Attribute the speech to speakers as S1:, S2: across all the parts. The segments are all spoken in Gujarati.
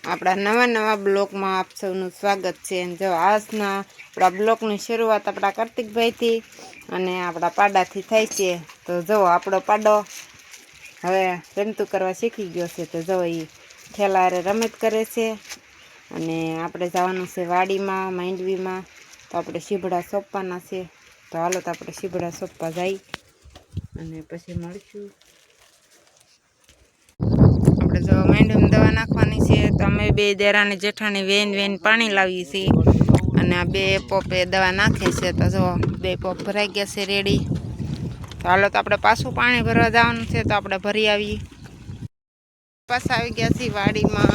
S1: આપણા નવા નવા બ્લોગમાં આપ સૌનું સ્વાગત છે। જો આજના આપણા બ્લોગની શરૂઆત આપણા કાર્તિકભાઈથી અને આપણા પાડાથી થાય છે। તો જો આપણો પાડો હવે રમતું કરવા શીખી ગયો છે। તો જો એ ઠેલારે રમત કરે છે અને આપણે જવાનું છે વાડીમાં માંડવીમાં। તો આપણે શીભડા સોંપવાના છે। તો હાલો તો આપણે શીભડા સોંપવા જઈ અને પછી મળશું। આપણે જો માંડવીમાં દવા નાખવાની છે। તો અમે બે દેરાણી જેઠાણી વેન પાણી લાવીએ છીએ અને આ બે પોપે દવા નાખે છે। તો જો બે પોપ ભરાઈ ગયા છે રેડી। તો હાલો તો આપણે પાછું પાણી ભરવા જવાનું છે। તો આપણે ભરી આવીએ। પાછા આવી ગયા છીએ વાડીમાં।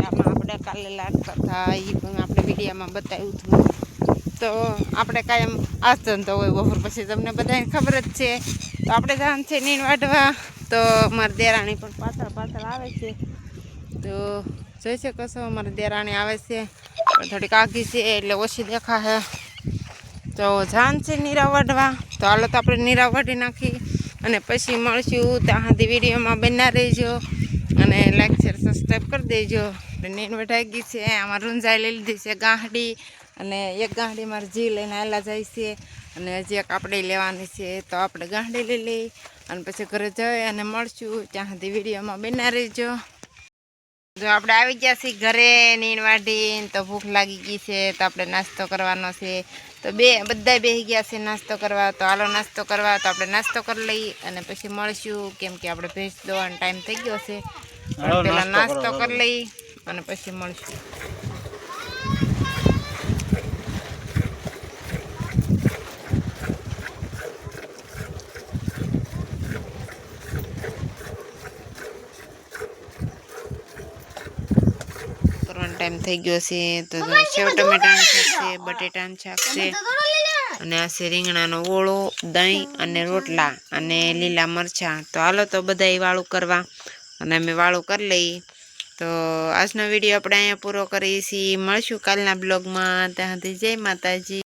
S1: આમાં આપણે કાલે લાગતા હતા એ પણ આપણે વિડીયામાં બતાવ્યું હતું। તો આપણે કાયમ આ ધંધો હોય બપોર પછી તમને બધાને ખબર જ છે। તો આપણે જવાનું છે નીણ વાઢવા। તો મારી દેરાણી પણ પાછળ આવે છે। તો જોઈ શકો છો અમારી દેરાણી આવે છે પણ થોડીક આઘી છે એટલે ઓછી દેખાશે। તો જાન છે નીરા વાઢવા। તો હાલો તો આપણે નીરા વાઢી નાખી અને પછી મળશું। ત્યાં સુધી વિડીયોમાં બના રહેજો અને લાઈક શેર સબસ્ક્રાઈબ કરી દેજો। નીણ વઢાઈ ગઈ છે। આમાં રૂંજાઈ લઈ લીધી છે ગાંહડી અને એક ગાંહડી મારે જી લઈને આવેલા જાય છે અને હજી એક આપણે લેવાની છે। તો આપણે ગાંહડી લઈ લઈ અને પછી ઘરે જઈ અને મળશું। ત્યાં સુધી વિડીયોમાં બના રહેજો। જો આપણે આવી ગયા છીએ ઘરે નીણ વાઢીને। તો ભૂખ લાગી ગઈ છે તો આપણે નાસ્તો કરવાનો છે। તો બધા બેસી ગયા છે નાસ્તો કરવા। તો હાલો નાસ્તો કરવા। તો આપણે નાસ્તો કરી લઈ અને પછી મળશું કેમ કે આપણે ભેંસ દોવાનો ટાઈમ થઈ ગયો છે। પણ પહેલાં નાસ્તો કરી લઈ અને પછી મળશું। કરવાનો ટાઈમ થઈ ગયો છે। તો સેવ ટમેટાનું શાક છે, બટેટાનું શાક છે અને આ છે રીંગણાનો ઓળો, દહીં અને રોટલા અને લીલા મરચાં। તો હાલો તો બધા વાળું કરવા અને અમે વાળું કરી લઈએ। તો આજનો વિડીયો આપણે અહીંયા પૂરો કરીએ છીએ। મળશું કાલના બ્લોગમાં। ત્યાં સુધી જય માતાજી।